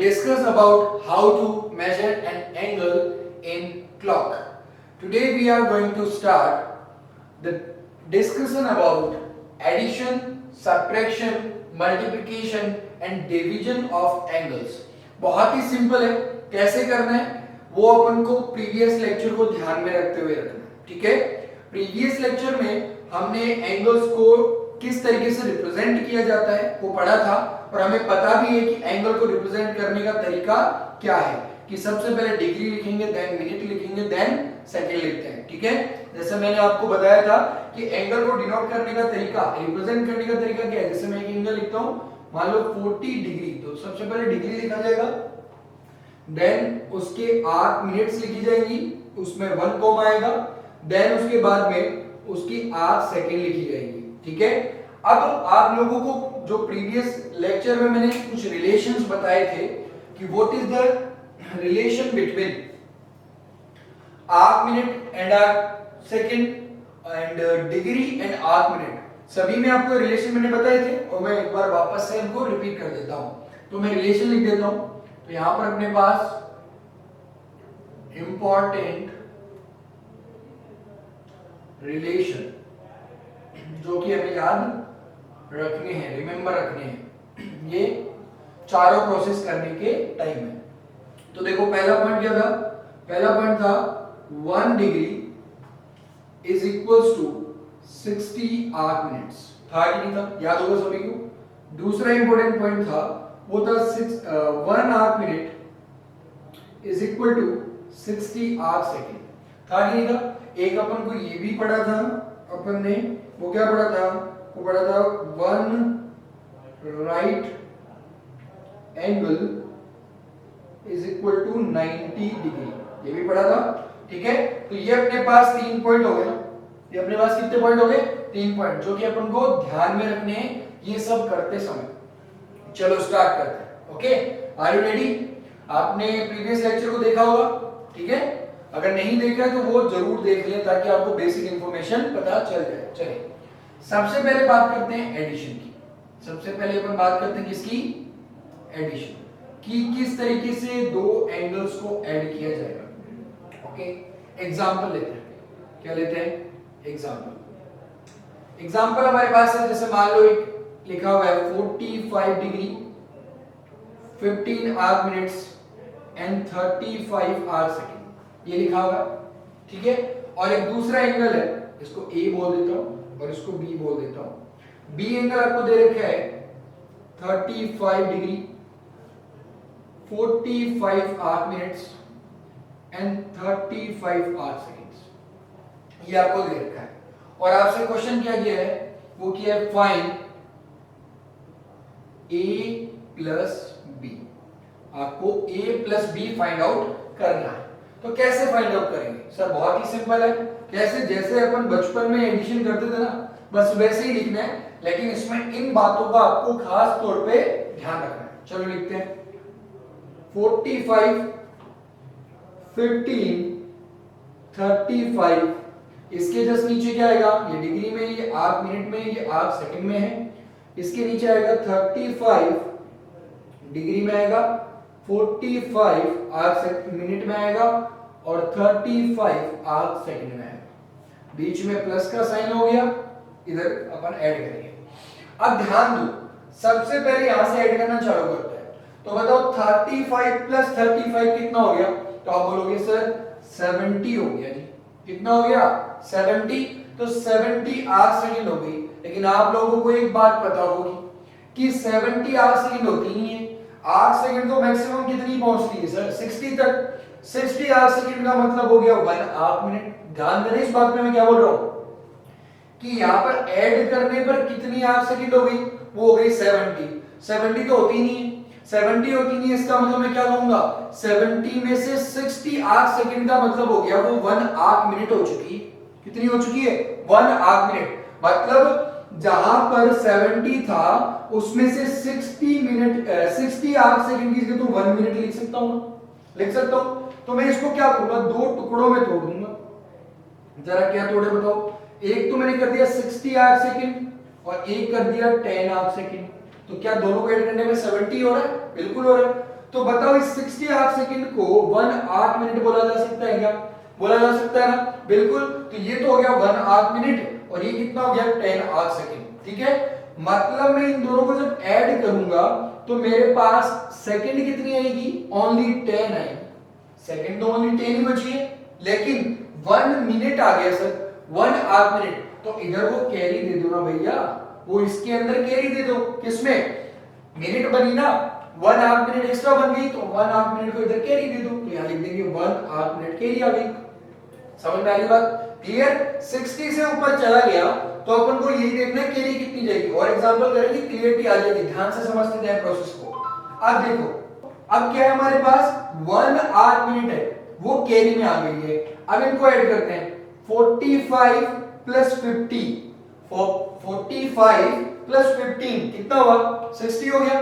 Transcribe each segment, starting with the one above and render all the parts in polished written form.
discuss about how to measure an angle in clock. Today we are going to start the discussion about addition, subtraction, multiplication and division of angles. बहुत ही simple है, कैसे करना है वो अपन को previous lecture को ध्यान में रखते हुए रखना है, ठीक है। प्रीवियस लेक्चर में हमने एंगल्स को किस तरीके से रिप्रेजेंट किया जाता है वो पढ़ा था और हमें पता भी है कि एंगल को रिप्रेजेंट करने का तरीका क्या है, कि सबसे पहले डिग्री लिखेंगे, देन मिनट लिखेंगे, देन सेकंड लिखते हैं, ठीक है। जैसे मैंने आपको बताया था कि एंगल को डिनोट करने का तरीका, रिप्रेजेंट करने का तरीका क्या है। जैसे मैं एक एंगल लिखता हूं, मान लो 40 डिग्री, तो सबसे पहले डिग्री लिखा जाएगा, देन उसके 8 मिनट्स लिखी जाएंगी, उसमें 1 कॉमा आएगा, देन उसके बाद में उसकी 8 सेकंड लिखी जाएगी, ठीक है। अब आप लोगों को जो प्रीवियस लेक्चर में मैंने कुछ रिलेशंस बताए थे कि what is the relation between arc minute and arc second and degree and arc minute, सभी में आपको रिलेशन मैंने बताए थे और मैं एक बार वापस से इनको रिपीट कर देता हूं। तो मैं रिलेशन लिख देता हूं, तो यहां पर अपने पास इंपॉर्टेंट रिलेशन जो कि हमें याद रखने हैं, रिमेंबर रखने हैं, ये चारों प्रोसेस करने के टाइम में। तो देखो पहला पॉइंट क्या था, पहला पॉइंट था 1 degree is equals to 60 arc minutes, था कि नहीं था, याद होगा सभी को। दूसरा इंपॉर्टेंट पॉइंट था वो था 1 arc minute is equal to 60 arc second, था कि नहीं था। एक अपन को ये भी पढ़ा था, अपन ने वो क्या पढ़ा था, वो पढ़ा था 1 right angle is equal to 90 degree, ये भी पढ़ा था, ठीक है। तो ये अपने पास 3 पॉइंट हो गए ना, ये अपने पास कितने पॉइंट हो गए, 3 पॉइंट, जो कि अपन को ध्यान में रखने हैं ये सब करते समय। चलो स्टार्ट करते हैं, ओके। Are you ready? आपने प्रीवियस लेक्चर को देखा होगा, ठीक है। अगर नहीं देखा है तो वो जरूर देख लें ताकि आपको बेसिक इंफॉर्मेशन पता चल जाए। चलिए सबसे पहले बात करते हैं एडिशन की। सबसे पहले अपन बात करते हैं किसकी, एडिशन की, किस तरीके से दो एंगल्स को ऐड किया जाएगा। ओके, एग्जांपल लेते हैं, क्या लेते हैं, एग्जांपल। एग्जांपल हमारे पास है, जैसे मान लो एक लिखा हुआ है 45 degree 15 hours minutes and 35 hours second, ये लिखा होगा, ठीक है। और एक दूसरा एंगल है, इसको A बोल देता हूं और इसको B बोल देता हूं। B एंगल आपको दे रखा है 35 degree 45 hours minutes and 35 hours seconds, ये आपको दे रखा है। और आपसे क्वेश्चन क्या किया है, वो किया है फाइंड A प्लस B, आपको A plus B find out करना है। तो कैसे फाइंड आउट करेंगे सर, बहुत ही सिंपल है। कैसे, जैसे अपन बचपन में एडिशन करते थे ना, बस वैसे ही लिखना है, लेकिन इसमें इन बातों का आपको खास तौर पे ध्यान रखना है। चलो लिखते हैं 45 15 35, इसके जस्ट नीचे क्या आएगा, ये डिग्री में, ये आर्क मिनट में, ये आर्क सेकंड में है। इसके नीचे आएगा 35 डिग्री में आएगा, 45 आर्क मिनट में आएगा और 35 आर्क सेकंड में आएगा। बीच में प्लस का साइन हो गया, इधर अपन ऐड करेंगे। अब ध्यान दो, सबसे पहले यहां से ऐड करना चालू करते हैं। तो बताओ 35 प्लस 35 कितना हो गया, तो आप बोलोगे सर 70 हो गया जी। कितना हो गया, 70। तो 70 आर्क सेकंड हो गई। लेकिन आप लोगों को एक बात पता होगी कि 70 आर्क सेकंड होती नहीं है, आर्क सेकंड तो मैक्सिमम कितनी पहुंचती है सर, 60 तक। 60 आर्क सेकंड का मतलब हो गया 1 आर्क मिनट। ध्यान देना इस बात में मैं क्या बोल रहा हूं, कि यहां पर ऐड करने पर कितनी आर्क सेकंड हो गई, वो हो गई 70। 70 तो होती नहीं है, 70 होती नहीं है, इसका मतलब मैं क्या लूंगा, 70 में से 60 आर्क सेकंड का मतलब हो गया वो 1 आर्क मिनट हो चुकी है। कितनी हो चुकी है, 1 आर्क मिनट। मतलब जहां पर 70 था उसमें से 60 आर्क सेकंड की जगह तो 1 मिनट लिख सकता हूं, लिख सकता हूं। तो मैं इसको क्या करूंगा, 2 टुकड़ों में तोड़ दूंगा। जरा क्या तोड़े बताओ, एक तो मैंने कर दिया 60 आर्क सेकंड और एक कर दिया 10 आर्क सेकंड। तो क्या दोनों को ऐड करने में 70 हो रहा है, बिल्कुल हो रहा है। तो बताओ इस 60 आर्क सेकंड को 1 आर्क मिनट बोला जा सकता है क्या? बोला जा सकता है ना? बिल्कुल। तो ये तो हो गया 1 आर्क मिनट और ये कितना हो गया 10 आर्क सेकंड। ठीक है, मतलब मैं इन दोनों को जब ऐड करूंगा तो मेरे पास सेकंड कितनी आएगी? ओनली 10 आएगी। सेकंड तो ओनली 10 ही बची है, लेकिन 1 मिनट आ गया सर, 1 आर्क मिनट। तो इधर वो कैरी दे दो ना भैया, वो इसके अंदर कैरी दे दो। किसमें? मिनट बनी ना, 1 आर्क मिनट एक्स्ट्रा बन गई, तो 1 आर्क मिनट को इधर कैरी दे दो, तो यहां लिख देंगे 1 आर्क मिनट कैरी आ गई। समझ में आ गई बात? क्लियर? 60 से ऊपर चला गया तो अपन को यही देखना है कैरी कितनी जाएगी, और एग्जांपल करेंगे, क्लियरिटी आ जाएगी। ध्यान से समझते जाए प्रोसेस को। अब देखो, अब क्या है हमारे पास? 1 आर्क मिनट है, वो कैरी में आ गई है। अब इनको ऐड करते हैं, 45 प्लस 50, 45 प्लस 15 कितना हुआ? 60 हो गया।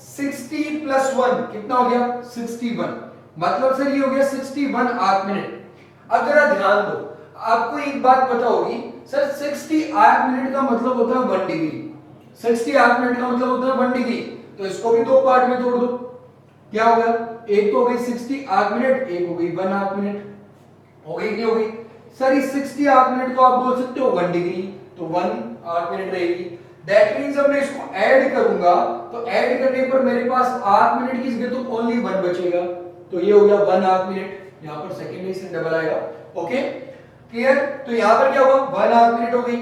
60 प्लस 1 कितना हो गया? 61। मतलब सर ये हो गया 61 आर्क मिनट। अब जरा ध्यान दो, आपको एक बात पता होगी सर, 60 आर्क मिनट का मतलब होता है 1 डिग्री। 60 आर्क मिनट का मतलब होता है 1 डिग्री। तो इसको भी दो पार्ट में तोड़ दो, क्या होगा? एक तो हो गई 60 आर्क मिनट, एक हो गई 1 आर्क मिनट। हो गई नहीं हो गई? सर इस 60 आर्क मिनट को आप बोल सकते हो 1 डिग्री, तो 1 आर्क मिनट रहेगी। दैट मींस जब मैं इसको ऐड करूंगा तो ऐड करने पर मेरे पास आर्क मिनट की जगह तो ओनली 1 बचेगा, तो ये हो गया 1 आर्क मिनट। यहां पर सेकेंड से डबल आएगा। Okay, clear? तो यहां पर क्या हुआ? 1 आर्क मिनट हो गई।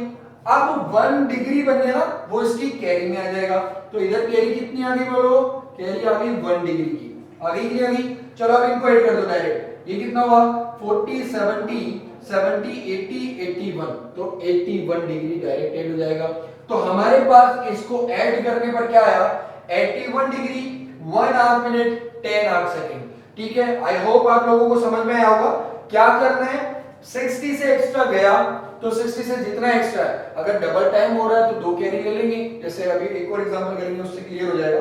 अब 1 डिग्री बन गया ना, वो इसकी कैरी में आ जाएगा। तो इधर कैरी कितनी आ गई बोलो? कैरी आ गई 1 डिग्री की। आ गई नहीं आ गई? चलो अब इनको ऐड कर दो डायरेक्ट। ये कितना हुआ? 40 70 70 80 81, तो 81 डिग्री डायरेक्ट ऐड हो जाएगा। तो हमारे पास इसको ऐड करने पर क्या आया? 81 degree, 1 arc minute, 10 arc second. ठीक है, आई होप आप लोगों को समझ में आया होगा। क्या करना है? 60 से एक्स्ट्रा गया तो 60 से जितना एक्स्ट्रा है, अगर डबल टाइम हो रहा है तो 2 कैरी ले लेंगे। जैसे अभी एक और एग्जांपल करेंगे, उससे क्लियर हो जाएगा।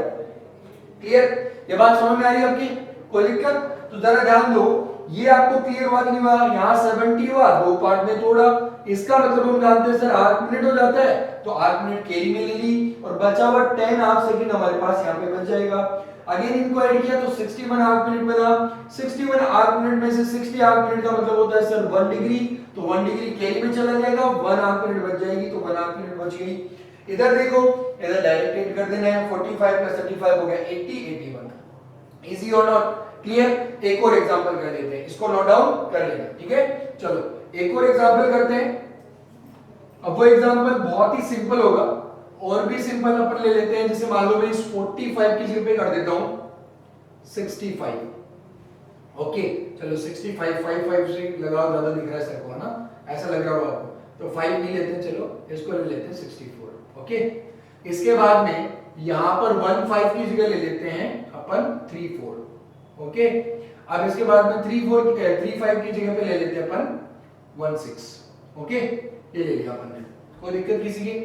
क्लियर? ये बात समझ में आ रही है आपकी? कोई दिक्कत? तो जरा ध्यान दो, ये आपको क्लियर हुआ कि नहीं हुआ? यहाँ 70 हुआ, 2 पार्ट में तोड़ा, इसका मतलब हम जानते हैं सर आर्क मिनट हो जाता है, तो आर्क मिनट कैरी में ले ली और बचा हुआ 10 आर्क सेकंड हमारे पास यहाँ पे बच जाएगा। अगेन इनको ऐड किया तो 61 आर्क मिनट बना। 61 आर्क मिनट में से 60 आर्क मिनट का मतलब होता है सर 1 डिग्री, तो 1 डिग्री कैरी में चला जाएगा, 1 आर्क मिनट बच जाएगी, तो 1 आर्क मिनट बच गई। इधर देखो, इधर डायरेक्ट ऐड कर देना है, 45 प्लस 35 हो गया 80 81। इजी और नॉट? क्लियर? एक और एग्जांपल कर लेते हैं, इसको नोट डाउन कर लेना। ठीक है, चलो एक और एग्जांपल करते हैं। अब वो एग्जांपल बहुत ही सिंपल होगा, और भी सिंपल अपन ले लेते हैं। जैसे मान लो मैं इस 45 की जगह पे कर देता हूं 65। ओके, चलो 65 5 से लगाओ, ज्यादा दिख रहा है सर को, है ना? ऐसा लग रहा होगा आपको, तो 5 नहीं लेते हैं, चलो इसको ले लेते हैं 64। ओके, इसके बाद में यहां पर 1 5 की जगह ले लेते हैं अपन 3 4। ओके, अब इसके बाद में 3 5 की जगह पे ले लेते हैं अपन 1 6। ओके, ये ले लिया अपन ने। कोई दिक्कत किसी की?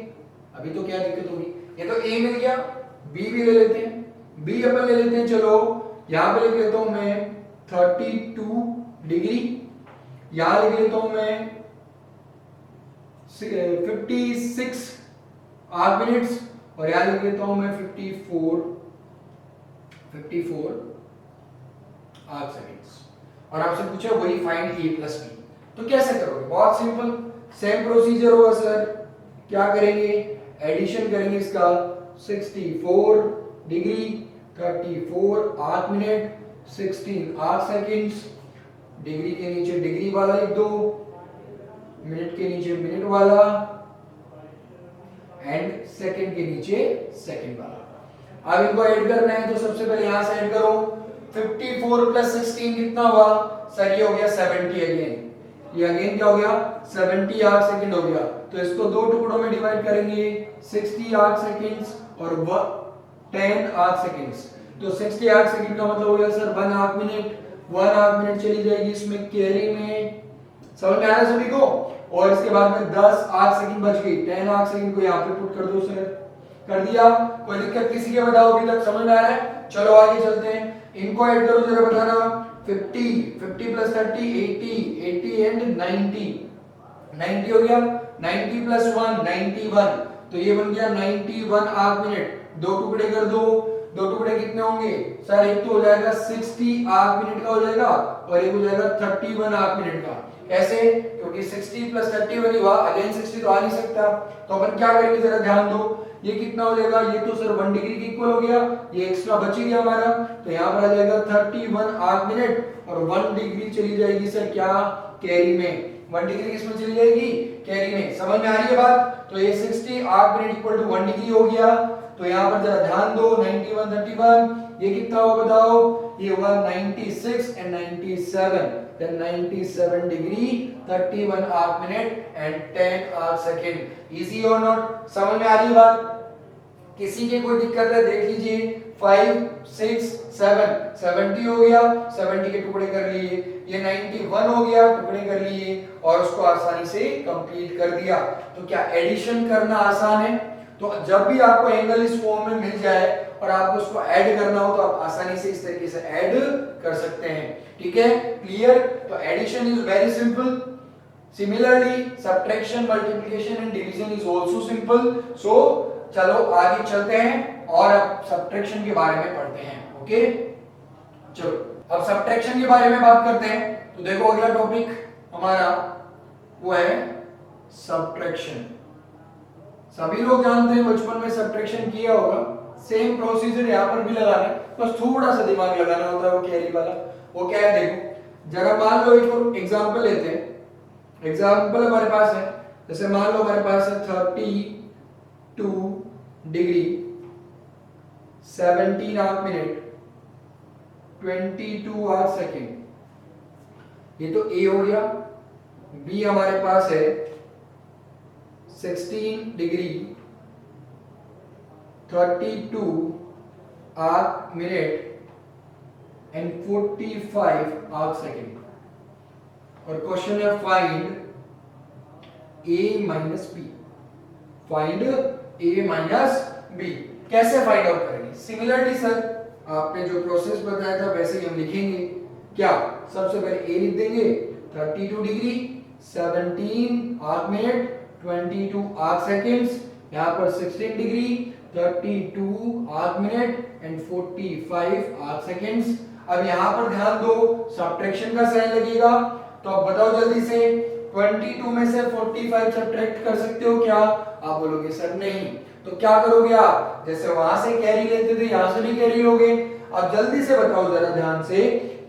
अभी तो क्या दिक्कत होगी? ये तो ए मिल गया, बी भी ले लेते हैं। बी अपन ले लेते हैं, चलो यहां पे लिख लेता हूं मैं 32 डिग्री, यहां लिख लेता हूं मैं 56 आर्क मिनट्स, और यहां लिख लेता हूं मैं 54 आर्क सेकंड्स। और आपसे पूछा वही फाइंड ए प्लस बी, तो कैसे करोगे? बहुत सिंपल, सेम प्रोसीजर होगा सर। क्या करेंगे? एडिशन करेंगे इसका, 64 degree 34 arc minute 16 arc seconds, degree के नीचे डिग्री वाला लिख दो, मिनट के नीचे मिनट वाला, एंड सेकंड के नीचे सेकंड वाला। अब इनको ऐड करना है, तो सबसे पहले यहां से ऐड करो। 54 प्लस 16 कितना हुआ सर? ये हो गया 70 अगेन। ये अगेन क्या हो गया? 70 आर्क सेकंड हो गया। तो इसको दो टुकड़ों में डिवाइड करेंगे, 60 आर्क सेकंड्स और 10 आर्क सेकंड्स। तो 60 आर्क सेकंड का मतलब हो गया sir 1 arc minute. 1 arc minute चली जाएगी इसमें कैरी में। समझ में आ रहा है सभी को? और इसके बाद में 10 आर्क सेकंड बच गई। 10 आर्क सेकंड को यहाँ पे पुट कर दो सर। कर दिया? कोई दिक्कत किसी के? बताओ अभी तक समझ में आ रहा है? चलो आगे चलते हैं, इनको ऐड करो जरा, बताना। 50 प्लस 30 80 एंड 90 हो गया। 90 प्लस 1 91, तो ये बन गया 91 आर्क मिनट। दो टुकड़े कर दो, दो टुकड़े कितने होंगे सर? एक तो हो जाएगा 60 आर्क मिनट का हो जाएगा और एक हो जाएगा 31 आर्क मिनट का। कैसे? क्योंकि 60 प्लस 31 हुआ, अगेन 60 तो आ नहीं सकता, तो अपन क्या करेंगे जरा ध्यान दो। ये कितना हो जाएगा? ये तो सर 1 डिग्री के इक्वल हो गया, ये एक्स्ट्रा बच गया हमारा, तो यहाँ पर आ जाएगा 31 आर्क मिनट और 1 डिग्री चली जाएगी सर क्या? कैरी में। 1 डिग्री किसमें चली जाएगी? कैरी में। समझ में आ रही है बात? तो ये 60 arc minute equal to 1 degree हो गया। तो यहाँ पर जरा ध्यान दो, 91 31 ये कितना होगा बताओ? ये होगा 96 and 97, then 97 degree 31 arc minute and 10 arc second. Easy और नॉट? समझ में आ रही है बात? किसी की कोई दिक्कत है देख लीजिए। 5 6 7 70 हो गया, 70 के टुकड़े कर लिए, ये 91 हो गया, टुकड़े कर लिए और उसको आसानी से कंप्लीट कर दिया। तो क्या एडिशन करना आसान है? तो जब भी आपको एंगल इस फॉर्म में मिल जाए और आपको उसको ऐड करना हो तो आप आसानी से इस तरीके से ऐड कर सकते हैं। ठीक है, क्लियर? तो addition is very simple. Similarly subtraction, multiplication and division is also simple. So चलो आगे चलते हैं और अब सब्ट्रैक्शन के बारे में पढ़ते हैं। ओके, चलो अब सब्ट्रैक्शन के बारे में बात करते हैं। तो देखो अगला टॉपिक हमारा वो है सब्ट्रैक्शन। सभी लोग जानते हैं, बचपन में सब्ट्रैक्शन किया होगा। सेम प्रोसीजर यहाँ पर भी लगाना है, बस थोड़ा सा दिमाग लगाना होता है वो कैरी वाला। वो क्या है देखो, जरा मान लो एक एग्जांपल लेते हैं। एग्जांपल हमारे पास है, जैसे मान लो हमारे पास है 32 degree 17 arc minute 22 arc second. ये तो ए हो गया। बी हमारे पास है 16 degree 32 arc minute and 45 arc second. और क्वेश्चन है फाइंड ए माइनस बी। फाइंड ए माइनस बी कैसे फाइंड आउट करेंगे? सिमिलरली सर आपने जो प्रोसेस बताया था वैसे ही हम लिखेंगे। क्या? सबसे पहले ए लिख देंगे 32 degree 17 arc minute 22 arc seconds, यहाँ पर 16 degree 32 arc minute and 45 arc seconds. अब यहाँ पर ध्यान दो, सब्ट्रैक्शन का साइन लगेगा, तो अब बताओ जल्दी से 22 में से 45 सब्ट्रैक्ट कर सकते हो क्या? आप बोलोगे सर नहीं। तो क्या करोगे आप? जैसे वहां से कैरी लेते थे यहां से भी कैरी लोगे। अब जल्दी से बताओ जरा ध्यान से,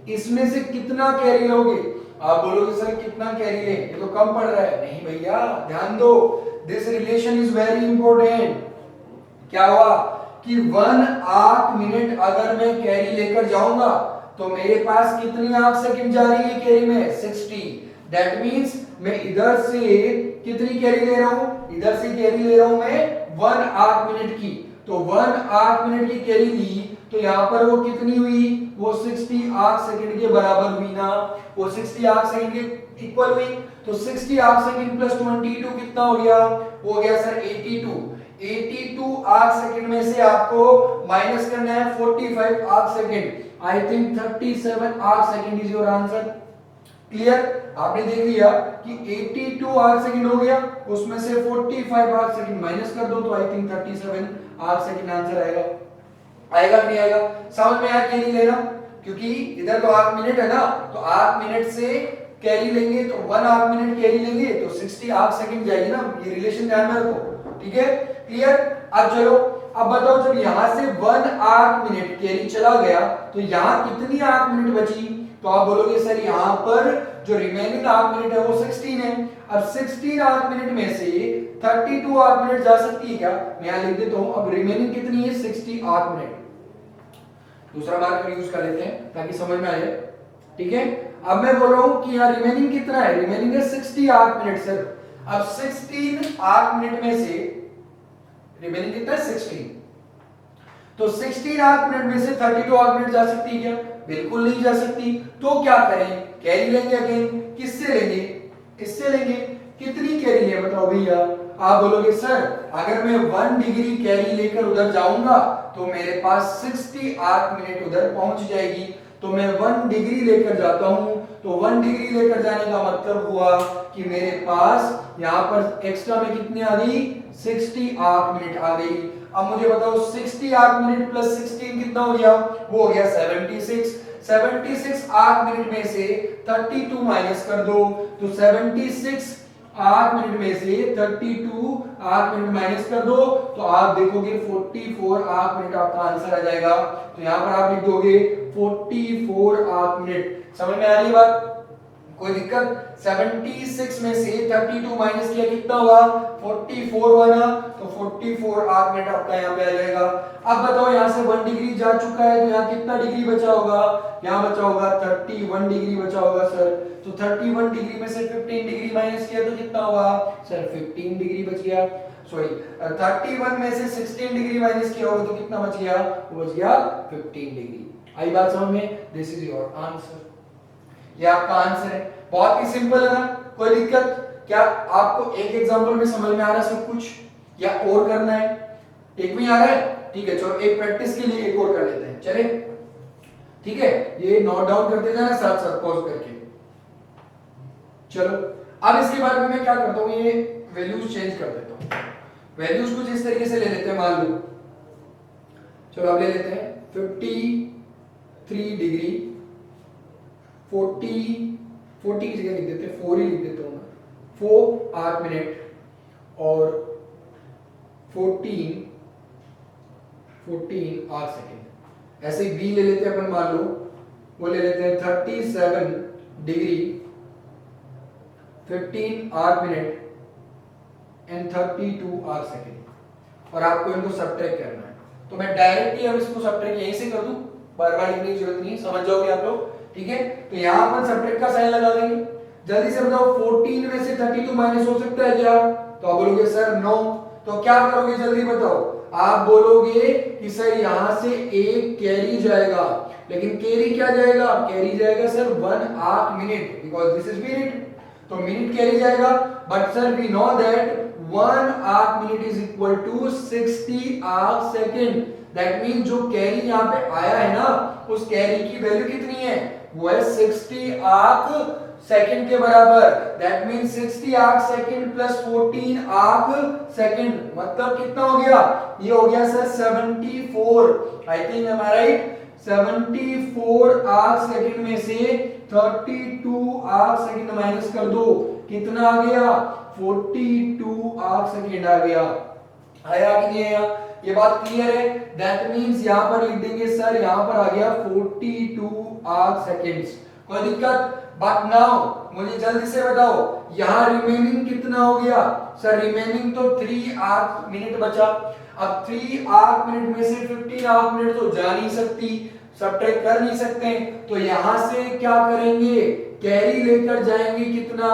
इसमें से कितना कैरी लोगे? आप बोलोगे सर कितना कैरी ले, ये तो कम पड़ रहा है। नहीं भैया, ध्यान दो, this relation is very important. क्या हुआ कि 1 आर्क मिनट अगर मैं कैरी लेकर जाऊंगा तो मेरे पास कितनी आर्क सेकंड जा रही है कैरी में? 60। दैट मींस मैं इधर से कितनी कैरी ले रहा हूं? इधर से कैरी ले रहा हूं मैं 1 आर्क मिनट की। तो 1 आर्क मिनट की कैरी ली तो यहां पर वो कितनी हुई? वो 60 आर्क सेकंड के बराबर हुई ना। वो 60 आर्क सेकंड के इक्वल हुई। तो 60 आर्क सेकंड प्लस 22 कितना हो गया? वो हो गया सर 82। 82 आर्क सेकंड में से आपको माइनस करना है 45 arc second. I think 37 arc second is your answer. Clear? आपने देख लिया कि 82 आर्क सेकंड हो गया, उसमें से 45 आर्क सेकंड माइनस कर दो तो I think 37 arc second answer आएगा। आएगा कि नहीं आएगा? समझ में आया कैरी लेना? क्योंकि इधर तो आर्क मिनट है ना, तो आर्क मिनट से कैरी लेंगे तो 1 आर्क मिनट कैरी लेंगे तो 60 आर्क सेकंड जाएगी ना। ये रिलेशन ध्यान में रखो। ठीक है, क्लियर? अब चलो, अब बताओ जब यहां से 1 आर्क मिनट कैरी चला गया तो यहां कितनी आर्क मिनट बची? तो आप बोलोगे सर यहां पर जो रिमेनिंग आर्क मिनट है वो 16 है। अब 16 आर्क मिनट में से 32 आर्क मिनट जा सकती है क्या? मैं यहां लिख देता हूं। अब रिमेनिंग कितनी है? 60 आर्क मिनट। दूसरा मार्कर यूज कर लेते हैं ताकि समझ में आ जाए। ठीक है, अब मैं बोल रहा हूं कि यार रिमेनिंग कितना है? रिमेनिंग है 60 आर्क मिनट सर। अब 16 आर्क मिनट में से रिमेनिंग कितना है? 16। तो 16 आर्क मिनट में से 32 आर्क मिनट जा सकती है क्या? बिल्कुल नहीं जा सकती। तो क्या करें? कैरी लेंगे अगेन। किससे लेंगे? किससे लेंगे? कितनी कैरी ले बताओ भैया? आप बोलोगे सर अगर मैं 1 डिग्री कैरी लेकर उधर जाऊंगा तो मेरे पास 60 आर्क मिनट उधर पहुंच जाएगी। तो मैं 1 डिग्री लेकर जाता हूं, तो 1 डिग्री लेकर जाने का मतलब हुआ कि मेरे पास यहां पर एक्स्ट्रा में कितनी आ गई? 60 आर्क मिनट आ गई। अब मुझे बताओ 60 आर्क मिनट प्लस 16 कितना हो गया, वो हो गया 76। 76 आर्क मिनट में से 32 माइनस कर दो, तो 76 आर्क मिनट में से 32 आर्क मिनट माइनस कर दो, तो आप देखोगे 44 आर्क मिनट आपका आंसर आ जाएगा। तो यहां पर आप लिख दोगे 44 आर्क मिनट। समझ में आ रही है बात, कोई दिक्कत? 76 में से 32 माइनस किया कितना हुआ, 44 बना, तो 44 आर्क मिनट आपका यहाँ पे आ जाएगा। अब बताओ यहाँ से 1 डिग्री जा चुका है, तो यहाँ कितना डिग्री बचा होगा, यहाँ बचा होगा 31 डिग्री बचा होगा सर। तो 31 डिग्री में से 15 डिग्री माइनस किया तो कितना हुआ सर, 15 डिग्री बच गया। सॉरी 31 में से 16 डिग्री माइनस किया होगा तो कितना बच गया, वो बच गया 15 डिग्री। आई बात समझ में? दिस इज योर आंसर, ये आपका आंसर है। बहुत ही सिंपल है ना, कोई दिक्कत? क्या आपको एक एग्जांपल में समझ में आ रहा है सब कुछ, या और करना है? एक में आ रहा है, ठीक है, चलो एक प्रैक्टिस के लिए एक और कर लेते हैं, चले? ठीक है, ये नोट डाउन करते जाना साथ साथ पॉज करके। चलो अब इसके बाद में मैं क्या करता हूं, ये वैल्यूज चेंज कर देता हूं। वैल्यूज कुछ इस तरीके से ले लेते हैं, मान लो, चलो अब ले लेते हैं 53 डिग्री 40 की जगह लिख देते हैं 4 ही लिख देता हूं मैं, 4 आर्क मिनट और 14 आर्क सेकेंड। ऐसे ही बी ले लेते हैं अपन, मान लो वो ले लेते हैं 37 degree 15 arc minute and 32 arc second. और आपको इनको सब्ट्रैक्ट करना है, तो मैं डायरेक्टली अब इसको सब्ट्रैक्ट यहीं से कर दूं, बार बार लिखने की जरूरत नहीं है, समझ जाओगे आप लोग, ठीक है? तो यहां पर सब्ट्रैक्ट का साइन लगा देंगे। जल्दी से बताओ 14 में से 32 माइनस हो सकता है क्या? तो आप बोलोगे सर नो, तो क्या करोगे जल्दी बताओ? आप बोलोगे कि सर यहां से एक कैरी जाएगा, लेकिन कैरी क्या जाएगा, कैरी जाएगा sir 1 arc minute, because this is minute, तो मिनट कैरी जाएगा। But sir we know that 1 arc minute is equal to 60 arc second. That mean जो कैरी यहाँ पे आया है ना, उस कैरी की वैल्यू कितनी है, वो है 60 आर्क सेकंड के बराबर। That mean 60 arc second plus 14 arc second, मतलब कितना हो गया, ये हो गया sir 74। I think am I right? 74 arc second में से 32 आर्क सेकंड माइनस कर दो, कितना आ गया, 42 आर्क सेकंड आ गया। आया कि नहीं आया? ये बात क्लियर है? दैट मींस यहां पर लिख देंगे सर, यहां पर आ गया 42 आर्क सेकंड्स। कोई दिक्कत? बट नाउ मुझे जल्दी से बताओ यहां रिमेनिंग कितना हो गया सर? रिमेनिंग तो 3 आर्क मिनट बचा। अब 3 आर्क मिनट में से 15 आर्क मिनट तो जा नहीं सकती, सब्ट्रैक्ट कर नहीं सकते, तो यहां से क्या करेंगे, कैरी लेकर जाएंगे कितना,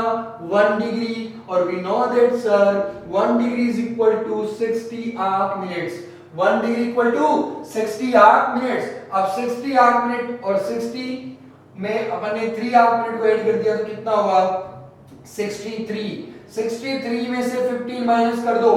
1 डिग्री, और we know that sir 1 degree is equal to 60 arc minutes. 1 degree equal to 60 arc minutes. अब 60 आर्क मिनट और 60 में अपन ने 3 आर्क मिनट को ऐड कर दिया तो कितना हुआ, 63। 63 में से 15 माइनस कर दो,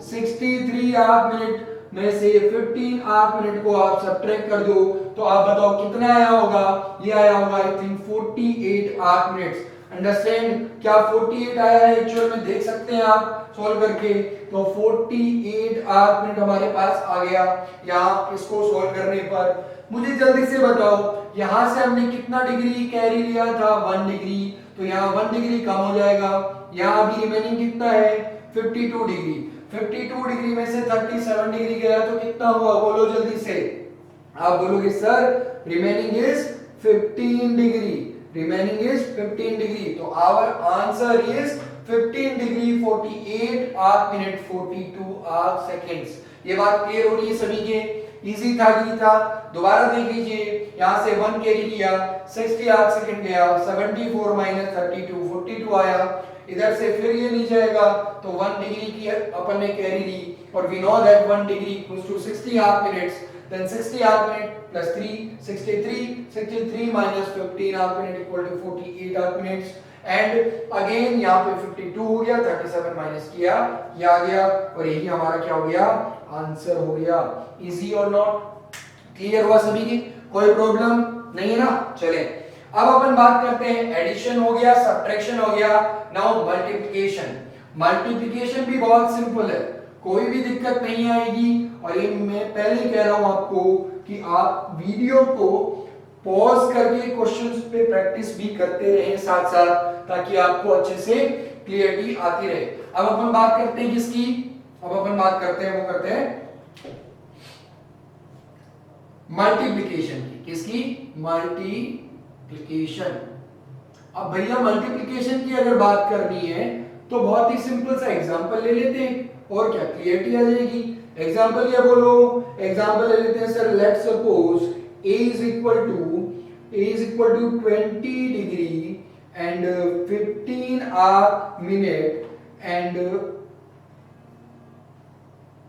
63 आर्क मिनट में से 15 आर्क मिनट को आप सब्ट्रैक्ट कर दो, तो आप बताओ कितना आया होगा, ये आया होगा I think 48 arc minutes. Understand? क्या 48 आया है एक्चुअल में, देख सकते हैं आप सॉल्व करके, तो 48 आर्क मिनट हमारे पास आ गया यहाँ इसको सॉल्व करने पर। मुझे जल्दी से बताओ यहां से हमने कितना डिग्री कैरी लिया था, 1 डिग्री, तो यहाँ 1 डिग्री कम हो जाएगा, यहाँ अभी रिमेनिंग कितना है, 52 डिग्री। 52 डिग्री में से 37 डिग्री गया तो कितना हुआ, बोलो जल्दी से। आप बोलोगे sir remaining is 15 degree, remaining is 15 degree, तो our answer is 15 degree 48 arc minute 42 arc seconds. ये बात क्लियर हो रही है सभी के? इजी था कि था? दोबारा देख लीजिए, यहां से 1 कैरी लिया, 60 आर्क सेकंड गया, 74 माइनस 32 42 आया, इधर से फिर ये नहीं जाएगा, तो 1 डिग्री की अपन ने कैरी ली, और we know that 1 degree equals to 60 arc minutes, then 60 arc minute plus 3 63 minus 15 arc minute equal to 48 arc minutes, and again यहाँ पे 52 हो गया, 37 माइनस किया, ये आ गया, और यही हमारा क्या हो गया, आंसर हो गया। इजी और नॉट? क्लियर हुआ सभी की? कोई प्रॉब्लम नहीं है ना? चले अब अपन बात करते हैं, एडिशन हो गया, सब्ट्रैक्शन हो गया, नाउ मल्टीप्लिकेशन। मल्टीप्लिकेशन भी बहुत सिंपल है, कोई भी दिक्कत नहीं आएगी। और ये मैं पहले ही कह रहा हूं आपको कि आप वीडियो को पॉज करके क्वेश्चंस पे प्रैक्टिस भी करते रहें साथ साथ, ताकि आपको अच्छे से क्लियरिटी आती रहे। अब अपन बात करते हैं किसकी, अब अपन बात करते हैं, वो करते हैं मल्टीप्लिकेशन की। किसकी? मल्टीप्लिकेशन। अब भैया मल्टीप्लिकेशन की अगर बात करनी है तो बहुत ही सिंपल सा एग्जांपल ले लेते हैं और क्या क्लियरिटी आ जाएगी। एग्जांपल क्या बोलो, एग्जांपल ले लेते हैं sir. Let's suppose a is equal to 20 degree and 15 arc minute and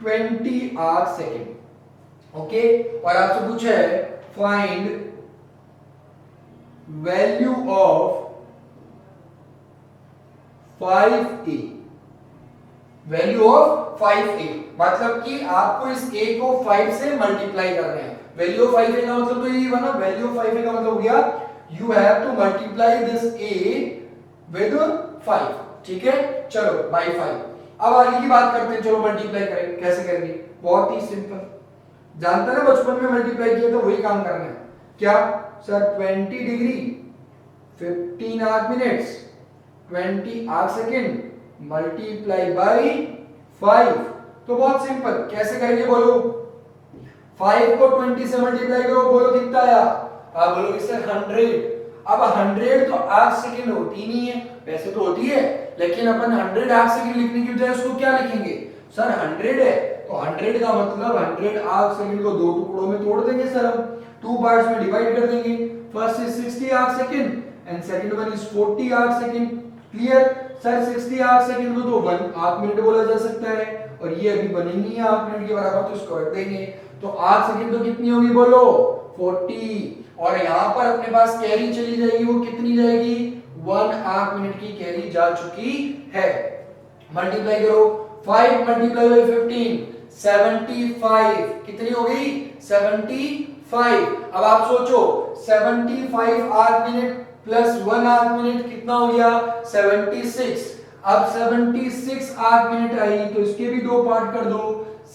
20 arc second। Okay, और आपसे पूछा है find value of 5a, value of 5a, मतलब कि आपको इस a को 5 से मल्टीप्लाई कर रहे हैं। वैल्यू ऑफ 5a का मतलब तो यही हुआ ना, वैल्यू ऑफ 5a का मतलब हो गया you have to multiply this a with 5, ठीक है। चलो बाय 5। अब आगे की बात करते हैं, चलो मल्टीप्लाई करें, कैसे करेंगे? बहुत ही सिंपल, जानते ना बचपन में मल्टीप्लाई किया तो वही काम करना है। क्या sir? 20 degree 15 arc minutes 20 arc second multiply by 5। तो बहुत सिंपल, कैसे करेंगे बोलो? 5 को 20 से मल्टीप्लाई करो, बोलो कितना आया? आप बोलोगे सर 100। अब 100 तो आर्क सेकेंड होती नहीं है, वैसे तो होती है, लेकिन अपन 100 आर्क सेकेंड लिखने की बजाय उसको क्या लिखेंगे? सर 100 है तो 100 का मतलब 100 आर्क सेकेंड को दो टुकड़ों में तोड़ देंगे सर, हम 2 पार्ट्स में डिवाइड कर देंगे। First is 60 arc second and second one is 40 arc second. Clear? Sir 60 arc second को तो 1 आर्क मिनट बोला जा सकता है, और ये अभी बनेंगी है आर्क मिनट के बराबर, तो इसको रख देंगे। तो आर्क सेकेंड तो कितनी होगी बोलो? 40। और यहाँ पर अपने पास कैरी चली जाएगी, वो कितनी जाएगी? 1 आर्क मिनट की कैरी जा चुकी है। मल्टीप्लाई करो, 5 मल्टीप्लाई बाय 15 75, कितनी हो गई? 75। अब आप सोचो 75 arc minute plus 1 arc minute कितना हो गया? 76। अब 76 आर्क मिनट आई तो इसके भी दो पार्ट कर दो,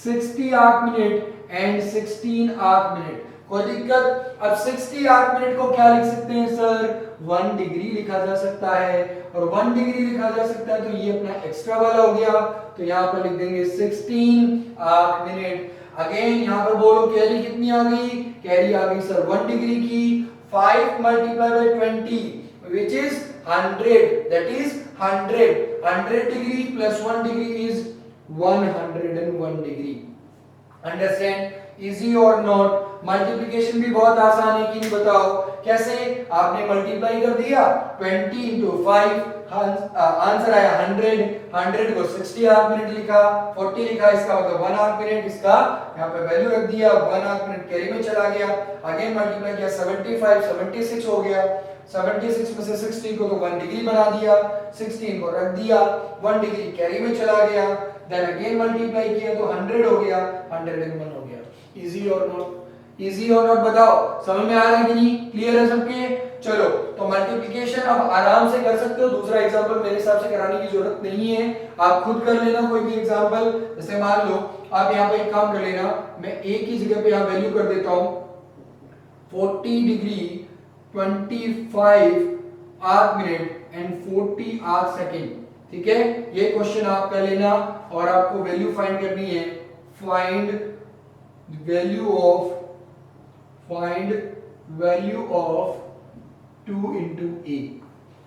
60 arc minute and 16 arc minute. कोई दिक्कत? अब 60 आर्क मिनट को क्या लिख सकते हैं सर? 1 डिग्री लिखा जा सकता है, और 1 डिग्री लिखा जा सकता है तो ये अपना एक्स्ट्रा वाला हो गया, तो यहाँ पर लिख देंगे 16 आर्क मिनट। अगेन यहाँ पर बोलो कैरी कितनी आ गई? कैरी आ गई सर 1 डिग्री की। 5 multiply by 20 which is 100, that is 100 degree plus 1 degree is 101 degree. Understand? Easy और नॉट? मल्टीप्लिकेशन भी बहुत आसान है कि नहीं बताओ? कैसे? आपने मल्टीप्लाई कर दिया 20 into 5, आंसर आया 100 को 60 आर्क मिनट लिखा, 40 लिखा, इसका मतलब 1 आर्क मिनट, इसका यहाँ पे वैल्यू रख दिया, 1 आर्क मिनट कैरी में चला गया। अगेन मल्टीप्लाई किया 75 76 हो गया, 76 में से 60 को तो 1 डिग्री बना दिया, 16 को रख दिया, 1 डिग्री कैरी में चला गया, देन अगेन मल्टीप्लाई किया तो 100 हो गया, 101 हो गया। इजी और नॉट? इजी और नॉट बताओ, समझ में आ रहा है कि नहीं? क्लियर है सबके? चलो तो मल्टीप्लिकेशन अब आराम से कर सकते हो, दूसरा एग्जांपल मेरे हिसाब से कराने की जरूरत नहीं है, आप खुद कर लेना कोई भी एग्जांपल। जैसे मान लो आप यहाँ पे एक काम कर लेना, मैं एक ही जगह पे यहाँ वैल्यू कर देता हूँ 40 degree 25 arc minute and 40 arc second, ठीक है। ये क्वेश्चन आप कर लेना और आपको वैल्यू फाइंड करनी है। Find value of 2 into a,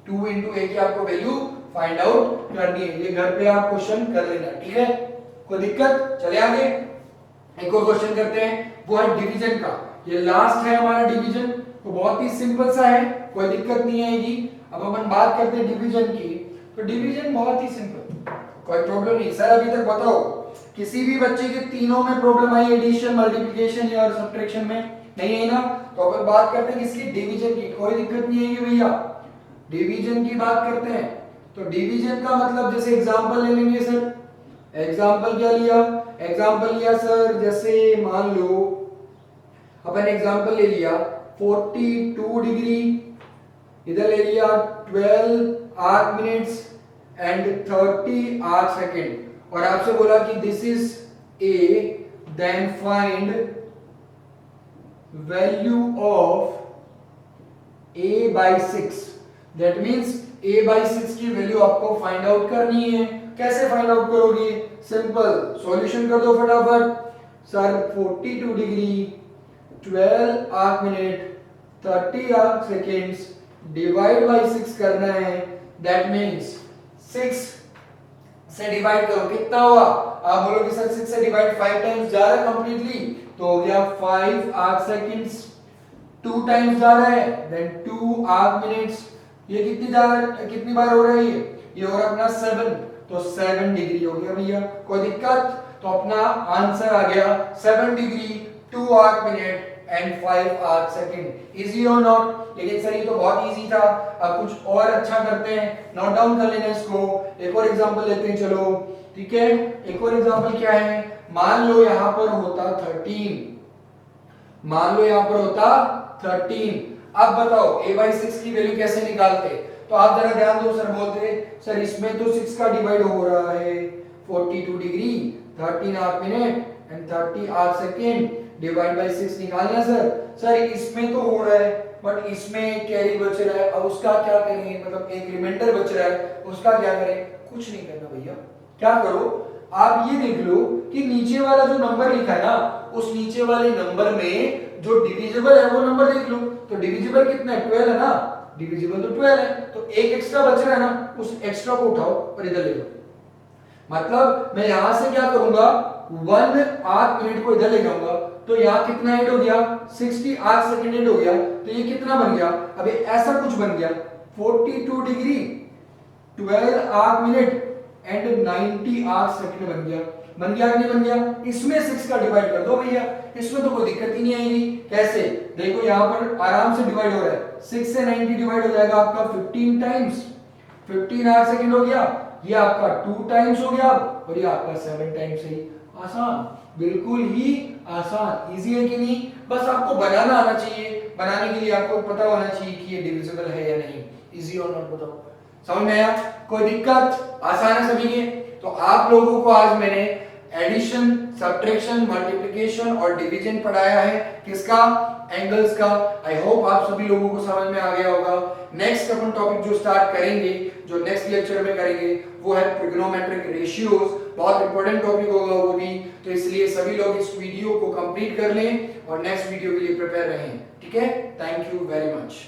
2 into a की आपको वैल्यू फाइंड आउट करनी है। ये घर पे आप क्वेश्चन कर लेना, ठीक है। कोई दिक्कत? चले आगे एक और क्वेश्चन करते हैं, वो है डिवीजन का। ये लास्ट है हमारा डिवीजन, तो बहुत ही सिंपल सा है, कोई दिक्कत नहीं आएगी। अब अपन बात करते हैं डिवीजन की, तो डिवीजन बहुत ही सिंपल, कोई प्रॉब्लम नहीं। सर अभी तक बताओ किसी भी बच्चे के तीनों में प्रॉब्लम आई, एडिशन, मल्टीप्लिकेशन या सब्ट्रैक्शन में? नहीं है ना। तो अपन बात करते हैं किसकी? डिवीजन की। कोई दिक्कत नहीं है भैया, डिवीजन की बात करते हैं। तो डिवीजन का मतलब जैसे एग्जांपल ले लेंगे सर। एग्जांपल क्या लिया? एग्जांपल लिया सर, जैसे मान लो अपन एग्जांपल ले लिया 42 डिग्री, इधर ले लिया 12 arc minutes and 30 arc second, और आपसे बोला कि this is a, then find value of a by 6। That means a by 6 की वैल्यू आपको फाइंड आउट करनी है। कैसे फाइंड आउट करोगे? सिंपल, सॉल्यूशन कर दो फटाफट। Sir 42 degree 12 arc minute 30 arc seconds divide by 6 करना है। दैट मींस 6 से डिवाइड करो, कितना हुआ? आप बोलोगे सर 6 से डिवाइड 5 टाइम्स जा रहा है कंप्लीटली, तो हो गया 5 आर्क सेकंड्स। 2 टाइम्स जा रहा है, देन 2 आर्क मिनट्स। ये कितनी बार हो रहा है? ये हो रहा है अपना 7, तो 7 डिग्री हो गया भैया। कोई दिक्कत? तो अपना आंसर आ गया 7 degree 2 arc minute and 5 arc second. Easy और नॉट? लेकिन सर ये तो बहुत इजी था। अब कुछ और अच्छा करते हैं, नोट डाउन कर लेना इसको। एक और एग्जांपल लेते हैं, चलो ठीक है। एक और एग्जांपल क्या है? मान लो यहां पर होता 13, मान लो यहां पर होता 13। अब बताओ a by 6 की वैल्यू कैसे निकालते? तो आप जरा ध्यान दो। सर बोलते सर इसमें तो 6 का डिवाइड हो रहा है 42 degree 13 arc minute and 30 arc second divide by 6 निकालना सर। सर इसमें तो हो रहा है बट इसमें कैरी बच रहा है, अब उसका क्या करें? मतलब एक रिमाइंडर बच रहा है, उसका क्या करें? कुछ नहीं करना भैया। क्या करो, आप ये देख लो कि नीचे वाला जो नंबर लिखा है ना, उस नीचे वाले नंबर में जो डिविजिबल है वो नंबर देख लो। तो डिविजिबल कितना है? 12 है ना, डिविजिबल तो 12 है, तो एक एक्स्ट्रा बच रहा है ना, उस एक्स्ट्रा को उठाओ और इधर ले लो। मतलब मैं यहां से क्या करूंगा, 1 आर्क मिनट को इधर ले जाऊंगा, तो यहां कितना ऐड हो गया? 60 आर्क सेकंड ऐड हो गया, तो ये कितना बन गया? अब ऐसा कुछ बन गया 42 degree 12 arc minute and 90 arc second बन गया। बन गया कि नहीं बन गया? इसमें 6 का डिवाइड कर दो भैया, इसमें तो कोई दिक्कत ही नहीं आएगी। कैसे? देखो यहां पर आराम से डिवाइड हो रहा है, 6 से 90 डिवाइड हो जाएगा आपका 15 टाइम्स, 15 आर्क सेकंड हो गया। ये आपका 2 टाइम्स हो गया और ये आपका 7 टाइम्स है। आसान, बिल्कुल ही आसान। इजी है कि नहीं? बस आपको बनाना आना चाहिए, बनाने के लिए आपको पता होना चाहिए कि ये डिविजिबल है या नहीं। इजी और नॉट बताओ, समझ में आया? कोई दिक्कत? आसान है सभी के? तो आप लोगों को आज मैंने एडिशन, सब्ट्रैक्शन, मल्टीप्लिकेशन और डिवीजन पढ़ाया है। किसका? एंगल्स का। आई होप आप सभी लोगों को समझ में आ गया होगा। नेक्स्ट अपन टॉपिक जो स्टार्ट करेंगे, जो नेक्स्ट लेक्चर में करेंगे, वो है ट्रिग्नोमेट्रिक रेशियोज। बहुत इंपॉर्टेंट टॉपिक होगा वो भी, तो इसलिए सभी लोग इस वीडियो को कंप्लीट कर लें और नेक्स्ट वीडियो के लिए प्रिपेयर रहें। ठीक है? Thank you very much.